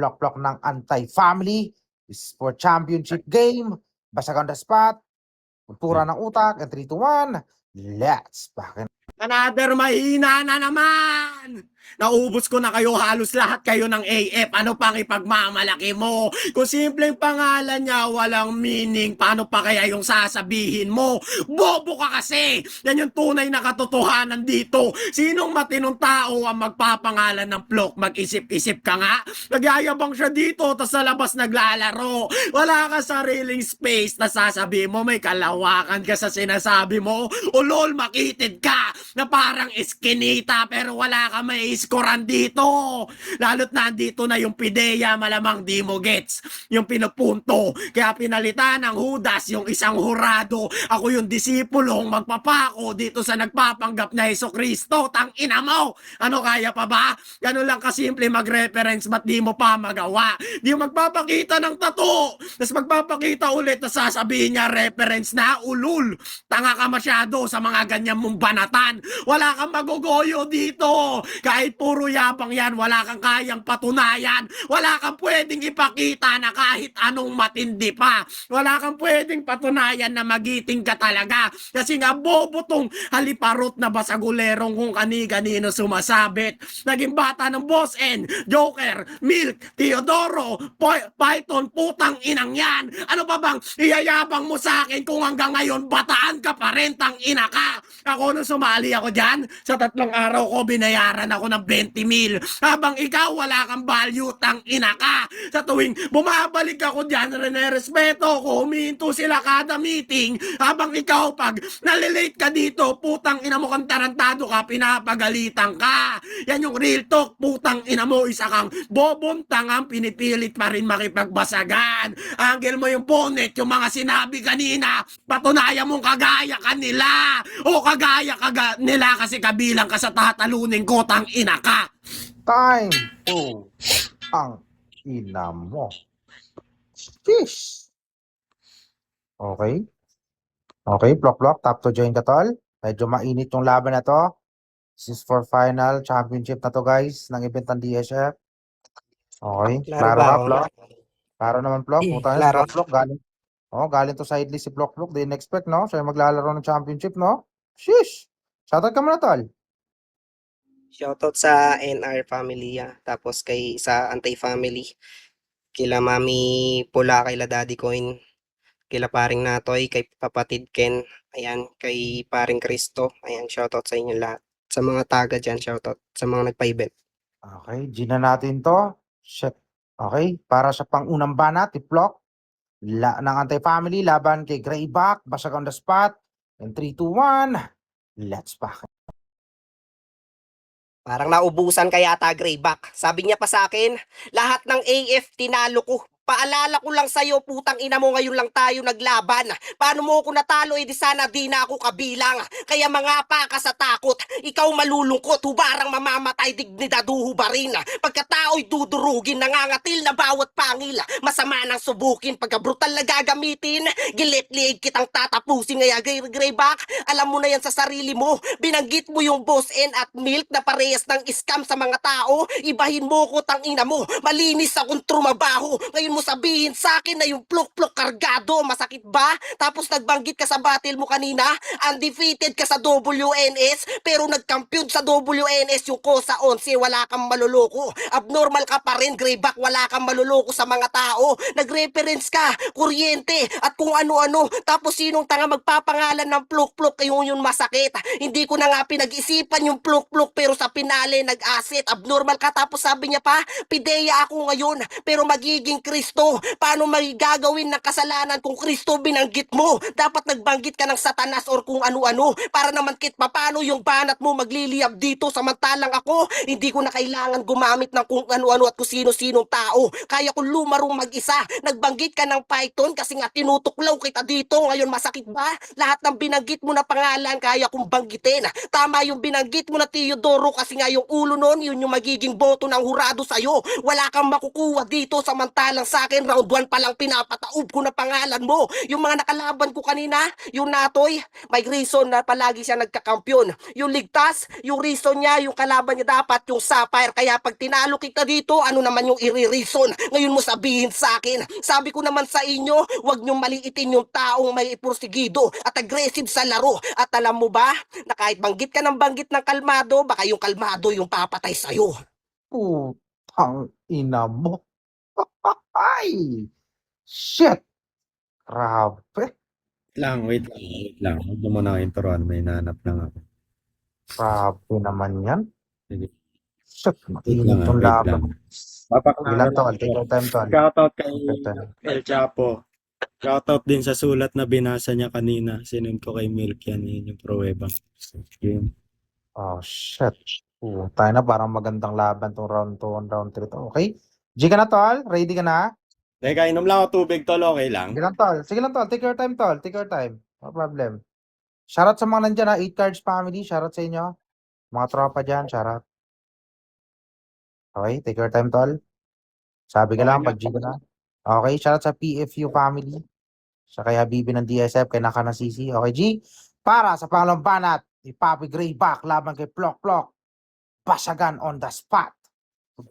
Plok ng Anti-Family for Championship Game. Basag on the spot. Kultura ng utak. And 3, 2, 1. Let's back in. Another mahina na naman! Naubos ko na kayo, halos lahat kayo ng AF. Ano pang ipagmamalaki mo? Kung simpleng pangalan niya, walang meaning. Paano pa kaya yung sasabihin mo? Bobo ka kasi! Yan yung tunay na katotohanan dito. Sinong matinong tao ang magpapangalan ng Plok? Mag-isip-isip ka nga? Nagyayabang siya dito, tas sa labas naglalaro. Wala ka sariling space na sasabihin mo, may kalawakan ka sa sinasabi mo. Ulol, makitid ka na parang eskinita pero wala ka may iskoran dito. Lalo't nandito na yung Pidea, malamang di mo gets yung pinupunto. Kaya pinalitan ng Judas yung isang hurado. Ako yung disipulong magpapako dito sa nagpapanggap na Jesucristo. Tang ina mo! Ano kaya pa ba? Ganun lang kasimple mag-reference, ba't di mo pa magawa? Di magpapakita ng tato. Tapos magpapakita ulit na sasabihin niya reference na ulul. Tanga ka masyado sa mga ganyan mong banatan. Wala kang magugoyo dito. Kahit puro yabang yan, wala kang kayang patunayan. Wala kang pwedeng ipakita na kahit anong matindi pa. Wala kang pwedeng patunayan na magiting ka talaga. Kasi nga bobo tong haliparot na basagulerong kung kani-kanino sumasabit. Naging bata ng Boss N, Joker, Milk, Teodoro, Python, putang inang yan. Ano pa bang iyayabang mo sa akin kung hanggang ngayon bataan ka pa rin, tang ina ka? Ako nung sumali ako dyan, sa 3 araw ko binayaran ako ng 20 mil. Habang ikaw wala kang value, tang ina ka. Sa tuwing bumabalik ako dyan, respeto ko, huminto sila kada meeting. Habang ikaw pag nalilate ka dito, putang ina mo kang tarantado ka, pinapagalitan ka. Yan yung real talk, putang ina mo, isa kang bobong tangang pinipilit pa rin makipagbasagan. Angle mo yung bonnet, yung mga sinabi kanina, patunayan mong kagaya kanila. O kagaya nila kasi kabilang ka sa tatalunin ko, tang ina ka. Time to ang ina mo. Fish. Okay. Okay, Plok. Tap to join ka, tol. Medyo mainit yung laban na to. This is for final championship na to, guys, ng event ng DSF. Okay. Klaro ba, ka, oh? Plok? Klaro naman, Plok. Puta na si Klaro. Plok. Galing to side list si Plok. Didn't expect, no? Siya yung maglalaro ng championship, no? Shish! Shoutout ka muna, tol. Shoutout sa NR family, tapos sa Anti-Family. Kila Mami Pula, kila Daddy Coin, kila paring Natoy, kay Papatid Ken, ayan, kay paring Cristo. Ayan, shoutout sa inyo lahat. Sa mga taga dyan, shoutout. Sa mga nagpa-event. Okay, Gina natin to. Shit. Okay, para sa pang-unang banat, Plok. Ng Anti-Family, laban kay Greyback, basag on the spot. And 3, 2, 1. Let's back. Parang naubusan kaya ata Greyback. Sabi niya pa sa akin, lahat ng AF tinalo ko. Paalala ko lang sa'yo, putang ina mo, ngayon lang tayo naglaban. Paano mo ako natalo, di sana di na ako kabilang. Kaya mga pa ka sa takot, ikaw malulungkot, hubarang mamamatay, dignidad hubarin. Pagkatao'y dudurugin, nangangatil na bawat pangil. Masama nang subukin, pagka brutal na gagamitin, gilit-liig kitang tatapusin. Ngaya Greyback, alam mo na yan sa sarili mo. Binanggit mo yung Boss N at Milk na parehas ng scam sa mga tao. Ibahin mo ko, tang ina mo, malinis akong trumabaho. Ngayon mo sabihin sa akin na yung plok-plok kargado, masakit ba? Tapos nagbanggit ka sa battle mo kanina, undefeated ka sa WNS, pero nagkampiyon sa WNS yung Kosa 11, wala kang maluloko. Abnormal ka pa rin, Greyback, wala kang maluloko sa mga tao. Nag-reference ka, kuryente, at kung ano-ano. Tapos sinong tanga magpapangalan ng plok-plok, yung masakit. Hindi ko na nga pinag-isipan yung plok-plok, pero sa pinali nag-asset. Abnormal ka, tapos sabi niya pa, Pidea ako ngayon, pero magiging Kristo. Paano magigagawin ng kasalanan kung Kristo binanggit mo? Dapat nagbanggit ka ng Satanas or kung ano-ano para naman kit paano yung banat mo magliliyab dito, samantalang ako hindi ko na kailangan gumamit ng kung ano-ano at kung sino-sinong tao. Kaya kung lumarong mag-isa. Nagbanggit ka ng Python kasi nga tinutuklaw kita dito. Ngayon masakit ba? Lahat ng binanggit mo na pangalan kaya kong banggitin. Tama yung binanggit mo na Teodoro kasi nga yung ulo nun, yun yung magiging boto ng hurado sa'yo. Wala kang makukuha dito, samantalang sa akin, round 1 pa lang pinapataob ko na pangalan mo. Yung mga nakalaban ko kanina, yung Natoy, may reason na palagi siya nagkakampyon. Yung ligtas, yung reason niya, yung kalaban niya dapat yung Sapphire. Kaya pag tinalo kita dito, ano naman yung i-reason? Ngayon mo sabihin sa akin. Sabi ko naman sa inyo, huwag niyong maliitin yung taong may porsigido at aggressive sa laro. At alam mo ba, na kahit banggit ka ng banggit ng kalmado, baka yung kalmado yung papatay sa'yo. Putang ina mo. Ay! Shit! Grabe. Wait lang. Huwag mo muna introan, may nanap lang ako. Grabe naman yan. Sige. Shit, Wait mainit lang, tong wait laban. lang. Papaklaro Ilan lang tol? ako. Take your time tol. Shoutout kay Take your time. El Chapo. Shoutout din sa sulat na binasa niya kanina. Sinend ko kay Milk yan. Yun yung pruweba. Yun. Oh shit. Tayo na parang magandang laban tong round 2 and round 3 to. Okay? G ka na tol? Ready ka na? Teka, inom lang ako tubig, tol. Okay lang? Sige lang tol. Sige lang tol. Take your time tol. Take your time. No problem. Shoutout sa mga nandyan ha. 8 cards family. Shoutout sa inyo. Mga tropa dyan. Shoutout. Okay? Take your time tol. Sabi ka Okay lang na. pag G ka na. Okay? Shoutout sa PFU family. Sa kay Habibi ng DSF. Kay Naka na CC. Okay G? Para sa pangalawang banat. Ni Papi Grayback. Laban kay Plok Plok. Basagan on the spot.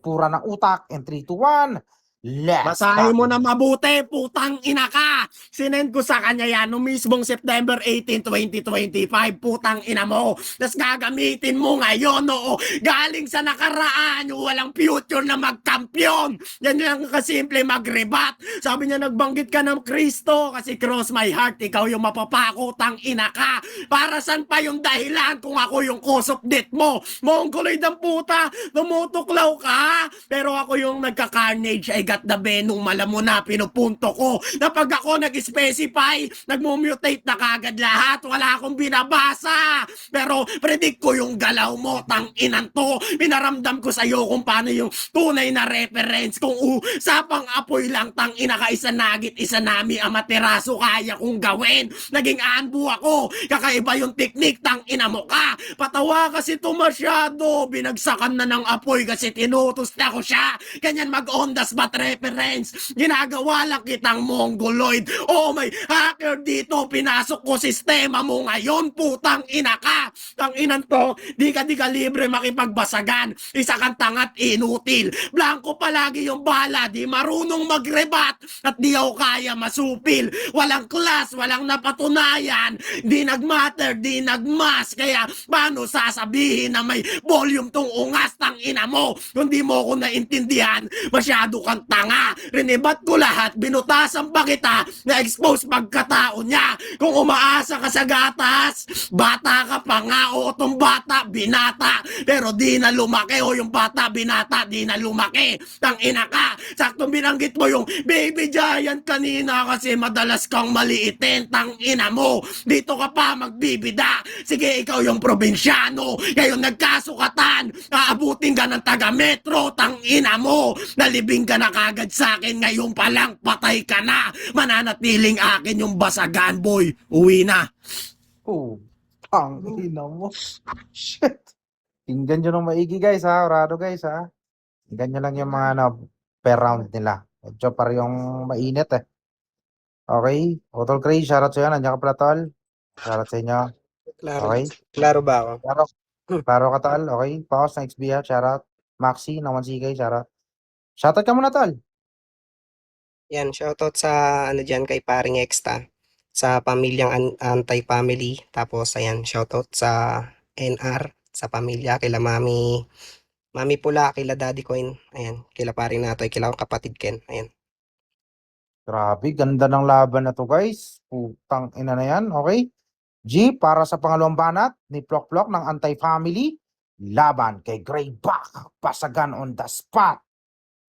Pura ng utak. And 3, 2, 1. Let's Basahin mo fucking- na mabuti, putang ina ka. Sinend ko sa kanya yan noong mismong September 18, 2025, putang ina mo. Tapos gagamitin mo ngayon, oo. Galing sa nakaraan, yung walang future na magkampiyon. Yan lang kasimple mag-rebat. Sabi niya, nagbanggit ka ng Kristo kasi cross my heart, ikaw yung mapapako, tang ina ka. Para san pa yung dahilan kung ako yung cause of death mo? Mongoloid ang puta, tumutuklaw ka. Pero ako yung nagka-carnage, I got the venom, alam mo na, pinupunto ko. Na pag ako nag-specify, nag-mutate na kagad lahat, wala akong binabasa. Pero predict ko yung galaw mo, tang inan to. Pinaramdam ko sa'yo kung paano yung tunay na reference. Kung usapang apoy lang, tang ina ka, isa nagit, isa nami, amateraso, kaya kong gawin. Naging anbu ako, kakaiba yung teknik, tang ina mo ka. Patawa kasi to masyado, binagsakan na ng apoy kasi tinutos na ko siya. Ganyan mag-on the spot reference. Ginagawa lang kitang mongoloid. Oh, may hacker dito. Pinasok ko sistema mo ngayon. Putang ina ka. Tang inan to, di ka libre makipagbasagan. Isa kang tangat inutil. Blanco palagi yung bala. Di marunong magrebat. At di ako kaya masupil. Walang class, walang napatunayan. Di nagmatter, di nagmas. Kaya paano sasabihin na may volume tong ungas, tang ina mo? Kung di mo ako naintindihan, masyado kang tanga. Rinibat ko lahat, binutasan pa kita, na-expose pagkatao niya. Kung umaasa ka sa gatas, bata ka pa nga, o tong bata, binata. Pero di na lumaki, o yung bata, binata, di na lumaki. Tang ina ka, saktong binanggit mo yung baby giant kanina kasi madalas kang maliitin, tang ina mo. Dito ka pa magbibida. Sige, ikaw yung probinsyano, ngayon nagkasukatan, aabutin ka ng taga-metro, tang ina mo. Nalibing ka na kagad sa akin, ngayon pa lang patay ka na. Mananatiling akin yung basagan, boy. Uwi na. Ang ina mo. Shit. Tingnan nyo ng maigi guys ha. Orado guys ha. Tingnan nyo lang yung mga per round nila. Medyo parehong mainit eh. Okay. Otol Cray, shoutout sa iyo. Nandiyan ka pala tol. Shoutout sa inyo. Okay. Klaro ba ako? Klaro ka tol. Okay. Pause ng XB ha. Shoutout. Maxi, ng 1CK. Shoutout. Shoutout ka muna tol. Yan, shoutout sa ano dyan kay paring Exta. Sa pamilyang anti-family. Tapos ayan, shoutout sa NR. Sa pamilya, kila Mami Pula, kila Daddy Coin. Ayan, kila paring Natoy, kila akong kapatid Ken. Ayan. Grabe, ganda ng laban na to guys. Putang ina na yan. Okay. G, para sa pangalawang banat ni Plok Plok ng Anti-Family. Laban kay Grayback. Basagan on the spot.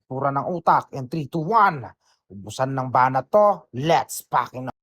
Pura ng utak. And 3, 2, 1. Ubusan ng banat to. Let's fucking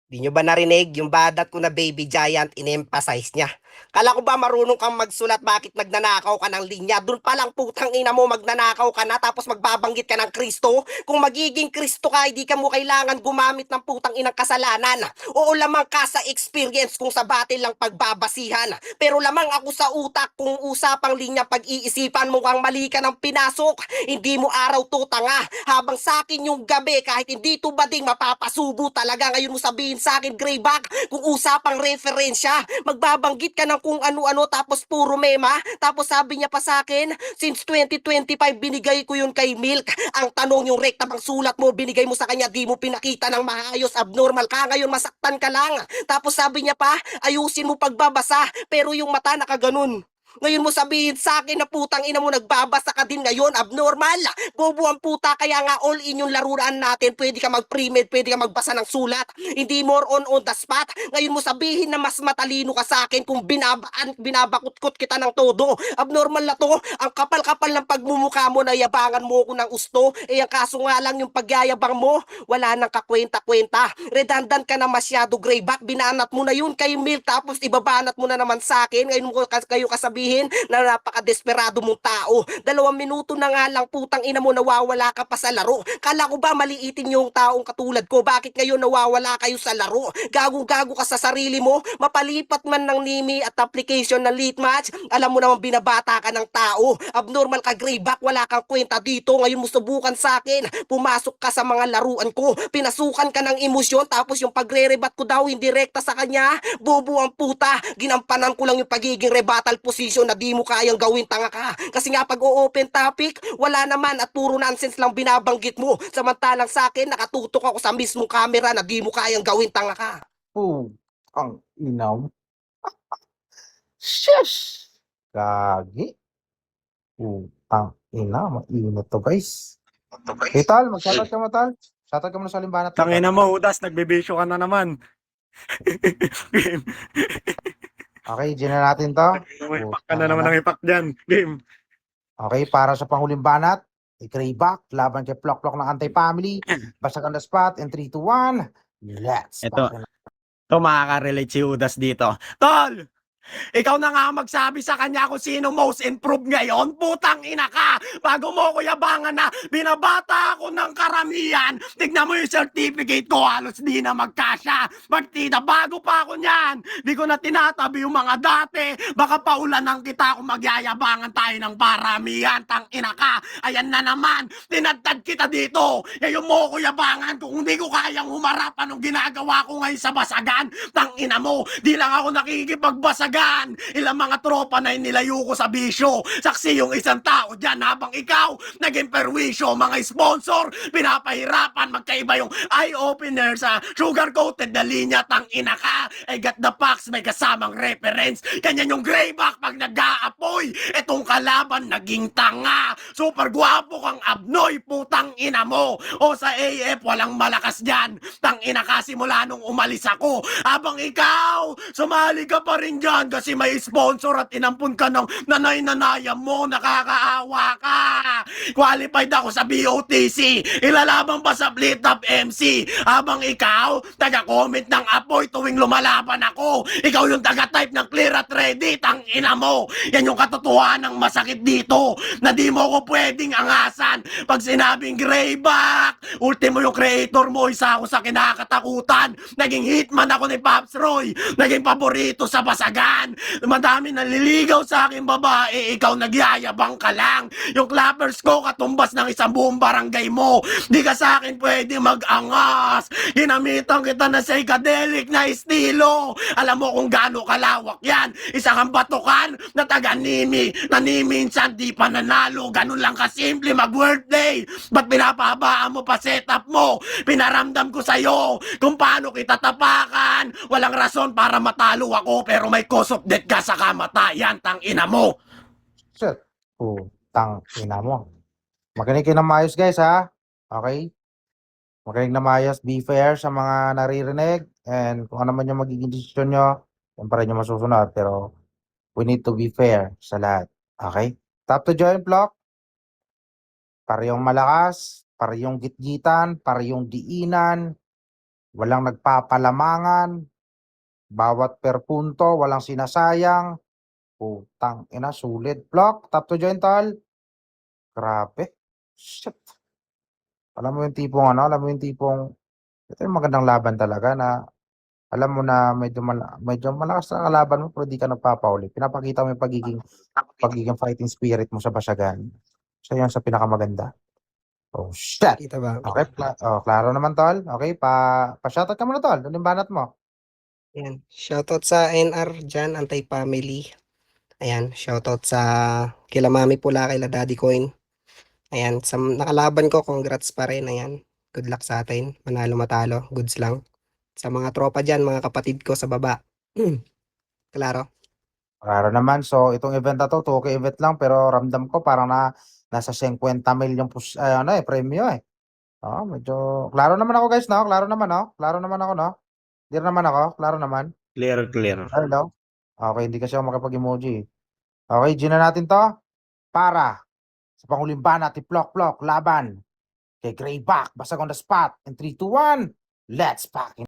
Di nyo ba narinig yung badat ko na baby giant in-emphasize niya? Kala ko ba marunong kang magsulat, bakit nagnanakaw ka ng linya? Doon pa lang putang ina mo magnanakaw ka na tapos magbabanggit ka ng Kristo? Kung magiging Kristo ka, hindi ka mo kailangan gumamit ng putang inang kasalanan. Oo, lamang ka sa experience kung sa batil lang pagbabasihan. Pero lamang ako sa utak kung usapang linya pag-iisipan mo kang mali ka ng pinasok. Hindi mo araw to tanga. Habang sa akin yung gabi, kahit hindi to bading mapapasubo talaga. Ngayon mo sabihin sa akin, Greyback, kung usapang referensya, magbabanggit ka ng kung ano-ano tapos puro mema. Tapos sabi niya pa sa akin, since 2025 binigay ko yun kay Milk. Ang tanong yung rekta bang sulat mo, binigay mo sa kanya, di mo pinakita ng maayos, abnormal ka, ngayon masaktan ka lang. Tapos sabi niya pa, ayusin mo pagbabasa, pero yung mata nakaganon. Ngayon mo sabihin sa akin na putang ina mo nagbabasa ka din ngayon, abnormal. Bobo ang puta, kaya nga all in yung laruan natin, pwede ka mag-pre-med, pwede ka magbasa ng sulat. Hindi more on the spot. Ngayon mo sabihin na mas matalino ka sa akin kung binabakut-kut kita ng todo. Abnormal na to. Ang kapal-kapal ng pagmumukha mo na yabangan mo ko ng usto. Eh ang kaso nga lang yung pagyayabang mo, wala nang kakwenta-kwenta. Redundant ka na masyado, Greyback. Binanat mo na yun kay Milk tapos ibabanat mo na naman sa akin. Ngayon mo kayo kasabihin na napaka-desperado mong tao. 2 minuto na nga lang putang ina mo nawawala ka pa sa laro. Kala ko ba maliitin yung taong katulad ko? Bakit ngayon nawawala kayo sa laro? Gago-gago ka sa sarili mo? Mapalipat man ng nimi at application ng lead match, alam mo naman binabata ka ng tao. Abnormal ka, Greyback, wala kang kwenta dito. Ngayon mo subukan sa akin. Pumasok ka sa mga laruan ko. Pinasukan ka ng emosyon tapos yung pagre-rebat ko daw hindi rekta sa kanya. Bobo ang puta. Ginampanan ko lang yung pagiging rebuttal position na di mo kayang gawin, tanga ka. Kasi nga pag o-open topic, wala naman at puro nonsense lang binabanggit mo. Samantalang sa akin, nakatutok ako sa mismong camera na di mo kayang gawin, tanga ka. Ang inaw. Shush! Gagi. Putang ina, mainit to guys. Hey Tal, mag-shoutout ka mo Tal. Shoutout ka mo sa limbanat ko. Tangina mo, Udas, nagbibisyo ka na naman. Game. Okay, dyan na natin to. Ipak ka na naman ng ipak dyan. Game. Okay, para sa panghuling banat, Greyback, laban kay Plok Plok ng Anti-Family. Basag on the spot, in 3, 2, 1. Let's Ito. fucking Ito makaka-relate si Udas dito. Tol! Ikaw na nga magsabi sa kanya kung sino most improved ngayon. Putang ina ka! Bago mo ko yabangan na binabata ako ng karamihan. Tignan mo yung certificate ko, halos di na magkasya. Magtida, bago pa ako niyan. Di ko na tinatabi yung mga dati. Baka paulanan kita kung magyayabangan tayo ng paramihan. Tang ina ka! Ayan na naman! Tinadtad kita dito! Ngayon mo ko yabangan kung hindi ko kayang humarap anong ginagawa ko ngayon sa basagan. Tang ina mo! Di lang ako nakikipagbasagan. Ilang mga tropa na inilayo ko sa bisyo. Saksi yung isang tao dyan habang ikaw naging perwisyo. Mga sponsor, pinapahirapan. Magkaiba yung eye-opener sa sugar-coated na linya. Tang ina ka. I got the facts, may kasamang reference. Ganyan yung Greyback pag nag-aapoy. Etong kalaban naging tanga. Super gwapo kang abnoy, putang ina mo. O sa AF, walang malakas dyan. Tang ina ka simula nung umalis ako. Habang ikaw, sumali ka pa rin dyan kasi may sponsor at inampun ka ng nanay-nanayam mo, nakakaawa ka. Qualified ako sa BOTC, ilalaban pa sa Split Up MC. Habang ikaw, taga-comment ng apoy tuwing lumalaban ako. Ikaw yung taga-type ng clear at ready, tang ina mo. Yan yung katotohanan ng masakit dito, na di mo ko pwedeng angasan. Pag sinabing Greyback, ultimo yung creator mo, isa ako sa kinakatakutan. Naging hitman ako ni Pops Roy, naging paborito sa basagan. Madami naliligaw sa akin babae, ikaw nagyayabang ka lang. Yung clappers ko katumbas ng isang buong barangay mo. Di ka sa akin pwede mag-angas. Ginamitan kita na psychedelic na estilo. Alam mo kung gaano kalawak yan. Isa kang batukan na taga-nimi, na ni minsan di pa nanalo. Ganun lang kasimple mag-birthday. Ba't pinapahabaan mo pa setup mo? Pinaramdam ko sa'yo kung paano kita tapakan. Walang rason para matalo ako, pero may cause of death ka sa kamatayan, tang ina mo. shit. Putang ina mo. Makinig kayo ng maayos guys ha. Okay? Makinig na maayos. Be fair sa mga naririnig. And kung ano man yung magiging desisyon nyo, yan pa rin yung masusunod. Pero we need to be fair sa lahat. Okay? Tap to join block. Parehong malakas. Parehong gitgitan. Parehong diinan. Walang nagpapalamangan. Bawat per punto, walang sinasayang. Putang ina, sulit. Block, top to join, tol. Grabe. Shit. Alam mo yung tipong ano, alam mo yung tipong, ito yung magandang laban talaga na alam mo na medyo malakas na kalaban mo pero di ka nagpapauli. Pinapakita mo yung pagiging fighting spirit mo sa basyagan. So yun sa pinakamaganda. Oh shit. Kita ba? Okay, klaro naman tol. Okay, pa-shoutout ka muna tol. Ano yung banat mo? Ayan. Shoutout sa NR dyan, Antay Family. Ayan. Shoutout sa kila Mami Pula, kila Daddy Coin. Ayan. Sa nakalaban ko, congrats pa rin. Ayan. Good luck sa atin. Manalo matalo. Goods lang. Sa mga tropa dyan, mga kapatid ko sa baba. Klaro. Klaro naman. So itong event na to, 2K event lang pero ramdam ko parang nasa 50 mil yung premyo eh. Medyo klaro naman ako guys, no? Klaro naman, no? Klaro naman ako, no? Clear naman ako, klaro naman. Clear, clear. Hello? Okay, hindi kasi ako makapag-emoji. Okay, G na natin to. Para sa panghuling banat, Plok, laban kay Greyback, basag on the spot. In 3, 2, 1, let's pack in.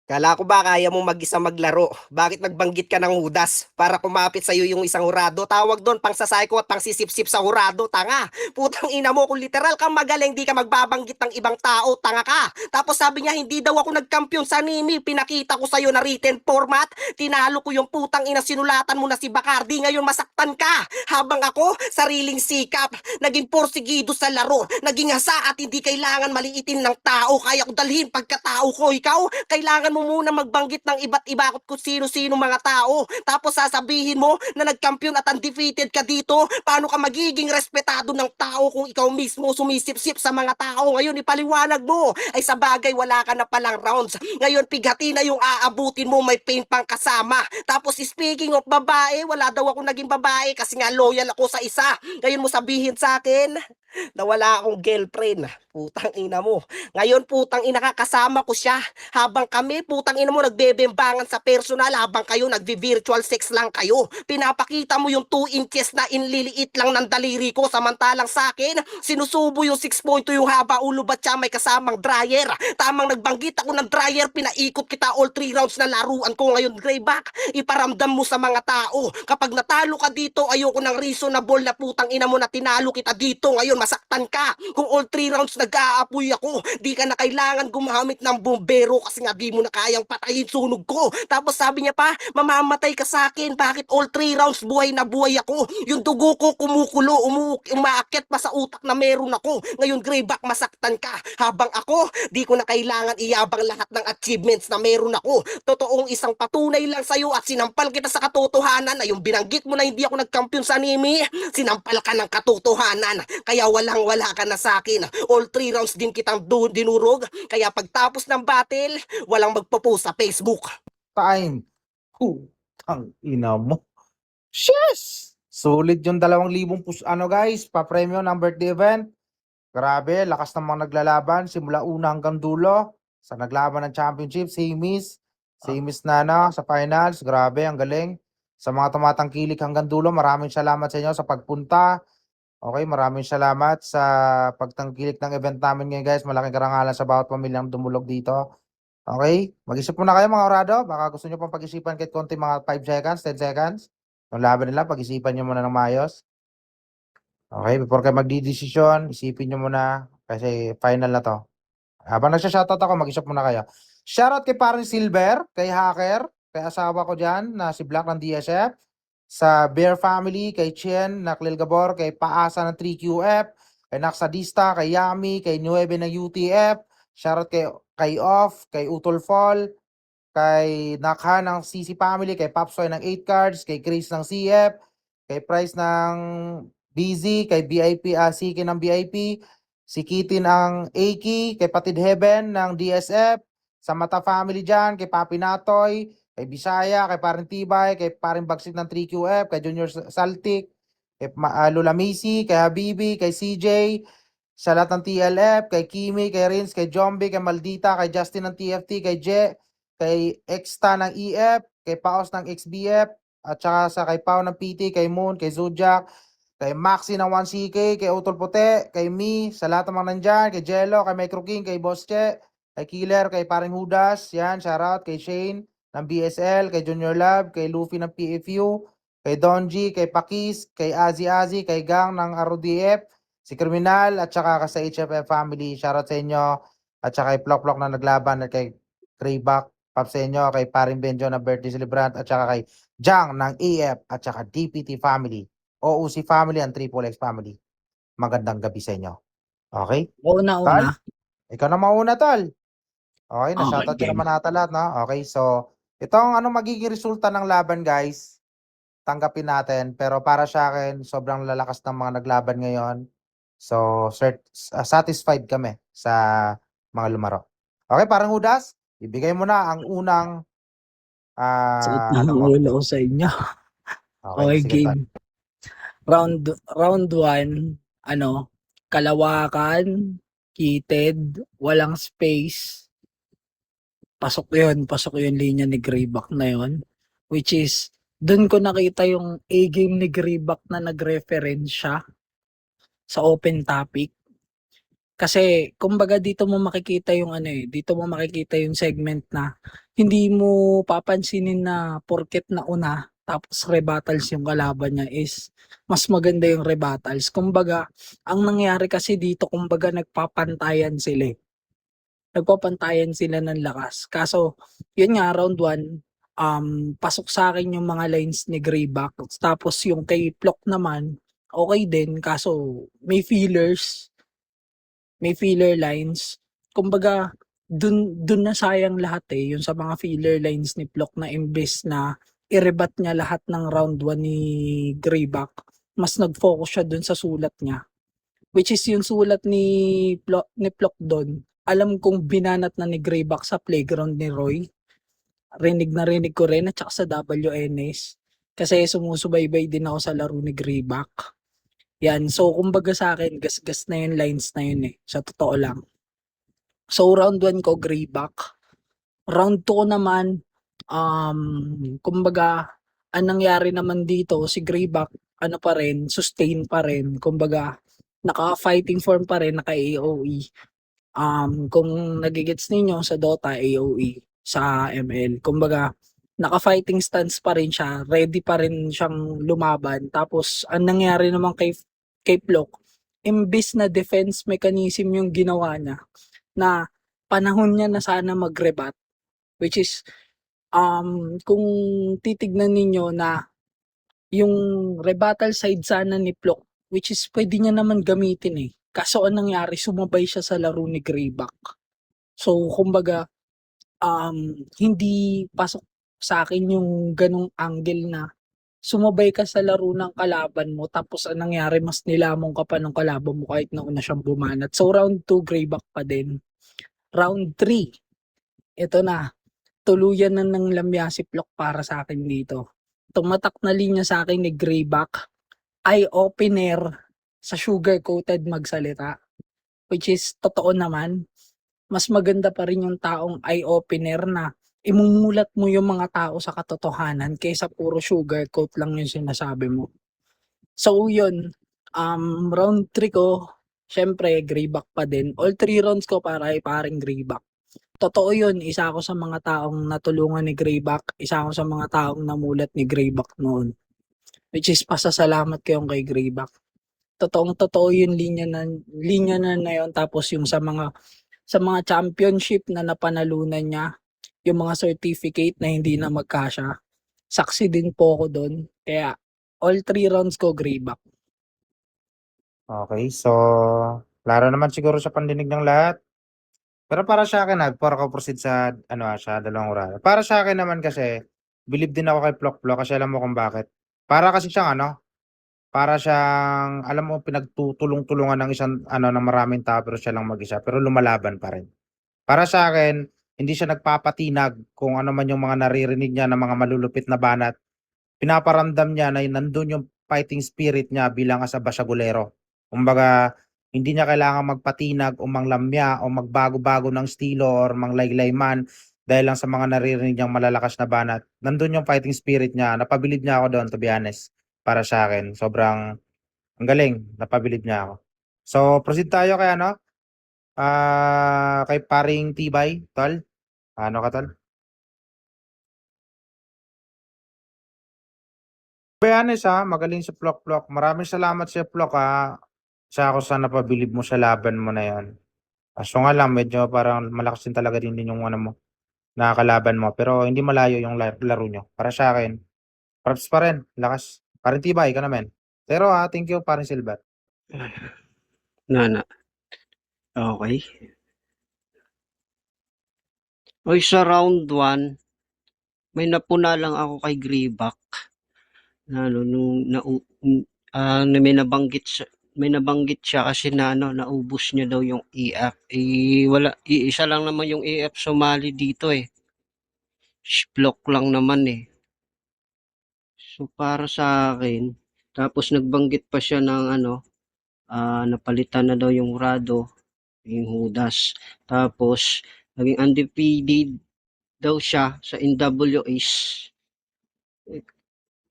Kala ko ba kaya mo mag-isa maglaro? Bakit nagbanggit ka ng hudas para kumapit sa'yo yung isang hurado? Tawag doon, pang sasayko at pang sisip-sip sa hurado, tanga. Putang ina mo, kung literal kang magaling, di ka magbabanggit ng ibang tao, tanga ka. Tapos sabi niya, hindi daw ako nagkampiyon sa Nimi. Pinakita ko sa'yo na written format. Tinalo ko yung putang ina, sinulatan mo na si Bacardi. Ngayon masaktan ka. Habang ako, sariling sikap. Naging porsigido sa laro. Naging hasa at hindi kailangan maliitin ng tao. Kaya ko dalhin pagkatao ko. Ikaw, kailangan mo muna magbanggit ng iba't iba kung sino-sino mga tao. Tapos sasabihin mo na nagkampiyon at undefeated ka dito. Paano ka magiging respetado ng tao kung ikaw mismo sumisip-sip sa mga tao? Ngayon ipaliwanag mo. Ay sa bagay wala ka na palang rounds. Ngayon pighati na yung aabutin mo, may pain pang kasama. Tapos speaking of babae, wala daw ako naging babae kasi nga loyal ako sa isa. Ngayon mo sabihin sa akin na wala akong girlfriend. Putang ina mo. Ngayon putang ina kasama ko siya. Habang kami putang ina mo nagbebembangan sa personal, habang kayo nagvi-virtual sex lang kayo. Pinapakita mo yung 2 inches na inliliit lang ng daliri ko, samantalang sa akin sinusubo yung 6.2 yung haba ulo ba't siya may kasamang dryer. Tamang nagbanggit ako ng dryer, pinaikot kita all 3 rounds na laruan ko ngayon. Greyback, iparamdam mo sa mga tao. Kapag natalo ka dito, ayoko ng reasonable na putang ina mo na tinalo kita dito. Ngayon masaktan ka. Kung all 3 rounds nag-aapoy ako, di ka na kailangan gumamit ng bumbero kasi nga di mo na kayang patayin sunog ko. Tapos sabi niya pa, mamamatay ka sa akin. Bakit all 3 rounds buhay na buhay ako? Yung dugo ko kumukulo, umaakyat pa sa utak na meron ako. Ngayon Greyback, masaktan ka. Habang ako, di ko na kailangan iyabang lahat ng achievements na meron ako. Totoong isang patunay lang sa'yo at sinampal kita sa katotohanan na yung binanggit mo na hindi ako nagkampiyon sa Nimi, sinampal ka ng katotohanan. Kaya walang-wala ka na sa akin. All 3 rounds din kitang dinurog. Kaya pagtapos ng battle, walang magpo-post sa Facebook. Time. Putang ina mo. Yes! Solid yung 2,000 guys, pa-premyo ng birthday event. Grabe, lakas ng mga naglalaban simula una hanggang dulo sa naglaban ng championship, Semis na sa finals. Grabe, ang galing. Sa mga tumatangkilik hanggang dulo, maraming salamat sa inyo sa pagpunta. Okay, maraming salamat sa pagtangkilik ng event namin ngayon guys. Malaking karangalan sa bawat pamilyang dumulog dito. Okay, mag-isip muna kayo mga orado. Baka gusto nyo pang pag-isipan kahit konti, mga 5 seconds, 10 seconds. Yung laban nila, pag-isipan nyo muna ng maayos. Okay, before kayo magdidesisyon, isipin nyo muna kasi final na to. Habang nagsha-shoutout ako, mag-isip muna kayo. Shoutout kay Parang Silver, kay Hacker, kay asawa ko dyan na si Black ng DSF, sa Bear Family, kay Chien, na Gabor, kay Paasa ng 3QF, kay Naksadista, kay Yami, kay Nueve ng UTF, shoutout kay Off, kay Utol Fall, kay Nakha ng CC Family, kay Papsoy ng 8 cards, kay Chris ng CF, kay Price ng BZ, kay VIP, Siki ng VIP, si Kitty ng Aki, kay Patid Heaven ng DSF, sa Mata Family dyan, kay Papi Natoy, kay Bisaya, kay Paring Tibay, kay Paring Bagsit ng 3QF, kay Junior Saltik, kay Lola Missy, kay Habibi, kay CJ, sa lahat ng TLF, kay Kimi, kay Rins, kay Jombi, kay Maldita, kay Justin ng TFT, kay Je, kay Exta ng EF, kay Paos ng XBF, at saka sa kay Pao ng PT, kay Moon, kay Zodiac, kay Maxi ng 1CK, kay Utol Puti, kay Mi, sa lahat ng mga nandyan, kay Jello, kay Micro King, kay Boss Che, kay Killer, kay Paring Hudas, yan, shoutout, kay Shane ng BSL, kay Junior Lab, kay Luffy ng PFU, kay Donji, kay Pakis, kay Azi, kay Gang ng RODF, si Criminal, at saka sa HFF family, shoutout sa inyo, at saka kay Plok na naglaban, at kay Grayback, Pap sa inyo, kay Paring Benjo na birthday celebrant, at saka kay Jang ng AF, at saka DPT family, OUC family, and Triple X family. Magandang gabi sa inyo. Okay? Una-una. Ikaw na mauna, tol. Okay, Okay, na-shoutout ko game. naman ata lahat, no? Okay, so, itong ano magiging resulta ng laban, guys, tanggapin natin. Pero para sa akin, sobrang lalakas ng mga naglaban ngayon. So, satisfied kami sa mga lumaro. Okay, parang Hudas, ibigay mo na ang unang, Sakit ano ng mo. ulo ko sa inyo. Okay, Okay, sige, tol. game. Round 1, kalawakan, heated, walang space. Pasok yun linya ni Grayback na yun. Which is, dun ko nakita yung A-game ni Grayback na nag-reference siya sa open topic. Kasi, kumbaga dito mo makikita yung dito mo makikita yung segment na hindi mo papansinin na porket na una, tapos rebuttals yung kalaban niya is mas maganda yung rebuttals. Kumbaga, ang nangyari kasi dito, kumbaga nagpapantayan sila. Nagpapantayan sila ng lakas. Kaso, yun nga, round 1, pasok sa akin yung mga lines ni Grayback. Tapos yung kay Plok naman, okay din. Kaso, may filler lines. Kumbaga, dun na sayang lahat yung sa mga filler lines ni Plok na imbes na i-rebat niya lahat ng round 1 ni Grayback, mas nag-focus siya dun sa sulat niya. Which is yung sulat ni Plok doon, alam kong binanat na ni Grayback sa playground ni Roy. Rinig na rinig ko rin at saka sa WNS. Kasi sumusubaybay din ako sa laro ni Grayback. Yan, so kumbaga sa akin, gas-gas na yung lines na yun sa totoo lang. So round 1 ko, Grayback. Round 2 ko naman, kumbaga, ang nangyari naman dito, si Grayback, pa rin, sustain pa rin. Kumbaga, naka-fighting form pa rin, naka-AOE. Kung nagigets ninyo sa Dota, AOE, sa ML. Kumbaga, naka-fighting stance pa rin siya, ready pa rin siyang lumaban. Tapos, ang nangyari naman kay Plok, imbis na defense mechanism yung ginawa niya, na panahon niya na sana mag-rebat, which is, kung titignan ninyo na yung rebuttal side sana ni Plok, which is pwede niya naman gamitin Kaso ang nangyari, sumabay siya sa laro ni Grayback. So, kumbaga, hindi pasok sa akin yung ganong angle na sumabay ka sa laro ng kalaban mo tapos ang nangyari, mas nilamong ka pa ng kalaban mo kahit nauna siyang bumanat. So, round 2, Grayback pa din. Round 3, ito na. Tuluyan na ng lamya si Plok para sa akin dito. Tumatak na linya sa akin ni Grayback, eye-opener sa sugar-coated magsalita. Which is, totoo naman, mas maganda pa rin yung taong eye-opener na imumulat mo yung mga tao sa katotohanan kaysa puro sugar-coat lang yung sinasabi mo. So, yun. Round 3 ko, syempre, Grayback pa din. All 3 rounds ko para ay paring Grayback. Totoo yun, isa ako sa mga taong natulungan ni Grayback, isa ako sa mga taong namulat ni Grayback noon. Which is pasasalamat ko yung kay Grayback. Totoong-totoo yung linya na yun. Tapos yung sa mga championship na napanalunan niya, yung mga certificate na hindi na magkasya, saksi din po ako doon. Kaya all 3 rounds ko, Grayback. Okay, so, klaro naman siguro sa pandinig ng lahat. Pero para sa akin, before ako proceed sa, sa dalawang oras. Para sa akin naman kasi, believe din ako kay Plok kasi alam mo kung bakit. Para kasi siyang, para siyang, alam mo, pinagtutulong-tulungan ng isang, ng maraming tao, pero siya lang mag-isa, pero lumalaban pa rin. Para sa akin, hindi siya nagpapatinag kung ano man yung mga naririnig niya ng mga malulupit na banat. Pinaparamdam niya na nandun yung fighting spirit niya bilang as a basyagulero. Kumbaga, hindi niya kailangan magpatinag o manglamya o magbago-bago ng estilo or manglaylay man dahil lang sa mga naririnig niyang malalakas na banat. Nandun yung fighting spirit niya. Napabilib niya ako doon, to be honest. Para sa akin, sobrang ang galing. Napabilib niya ako. So, proceed tayo kay Kay paring Tibay, tol. Ano ka, tol? Fairness ha, magaling sa plok-plok. Maraming salamat sa plok ha. Sa ako sana pabilib mo sa laban mo na yan. Kaso nga lang, medyo parang malakas din talaga din yung ano mo, nakakalaban mo. Pero hindi malayo yung laro nyo. Para sa akin, props pa rin. Lakas. Parang Tibay ka naman. Pero thank you, parang Silver. Na. Okay. Oy, sa round 1, may napuna lang ako kay Greyback. Na ano, na may nabanggit siya kasi na ano, naubos niya daw yung EF. Wala, isa lang naman yung EF sumali dito eh. Block lang naman eh. So para sa akin, tapos nagbanggit pa siya ng ano, napalitan na daw yung Rado, yung Judas. Tapos naging undefeated daw siya sa NWAs.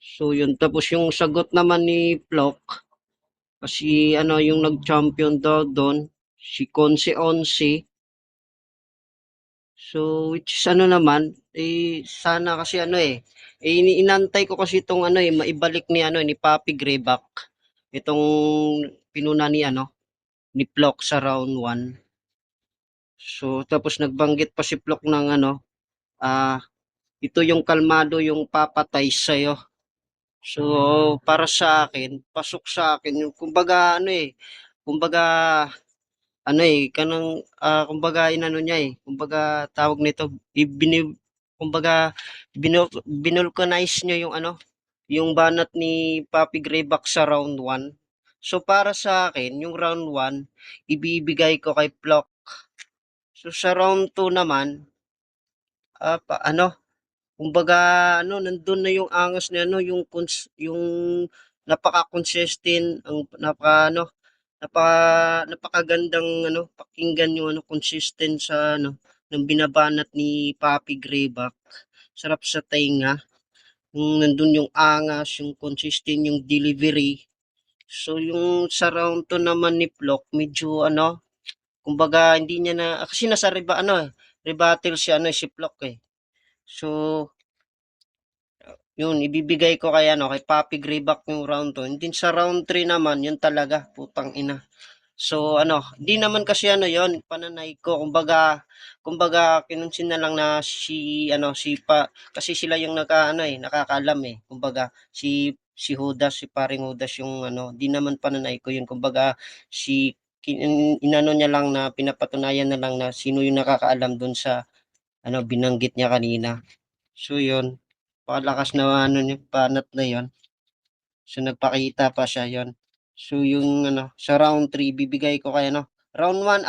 So yun, tapos yung sagot naman ni Flock, kasi ano yung nag-champion daw doon, si Konse Onse. So which is ano naman, sana kasi ano inantay ko kasi itong ano maibalik ni ano ni Papi Greyback. Itong pinuna ni ano ni Flock sa round 1. So tapos nagbanggit pa si Flock ng ano, ito yung kalmado yung papatay sa'yo. So, para sa akin, pasok sa akin yung kumbaga kumbaga kanang kumbaga inano niya kumbaga tawag nito, kumbaga binulcanize niya yung ano, yung banat ni Papi Greyback sa round 1. So, para sa akin, yung round 1, ibibigay ko kay Flock. So, sa round 2 naman, kumbaga nandun na yung angas ni ano, yung napaka-consistent, ang napakagandang pakinggan yung consistent sa ng binabanat ni Papi Greyback. Sarap sa tainga. Yung nandun yung angas, yung consistent, yung delivery. So yung sa round 2 naman ni Flock, medyo kumbaga hindi niya na kasi nasa rebuttal si Flock eh. So yun, ibibigay ko kay kay Papi Greyback yung round 2. And then sa round 3 naman, yun talaga, putang ina. So di naman kasi yon pananay ko. Kumbaga kinunsin na lang na kasi sila yung nakakaalam eh. Kumbaga si Judas, si paring Judas yung di naman pananay ko yun. Kumbaga inano niya lang na pinapatunayan na lang na sino yung nakakaalam dun sa binanggit niya kanina. So yun, palakas na niya panat na yon. So nagpakita pa siya yon. So yung sa round 3 bibigay ko kay round 1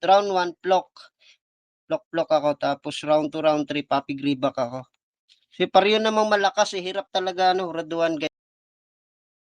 round 1 Flock ako, tapos round 2 round 3 Papi Greyback ako. Si Paryo namang malakas hirap talaga raduan guys.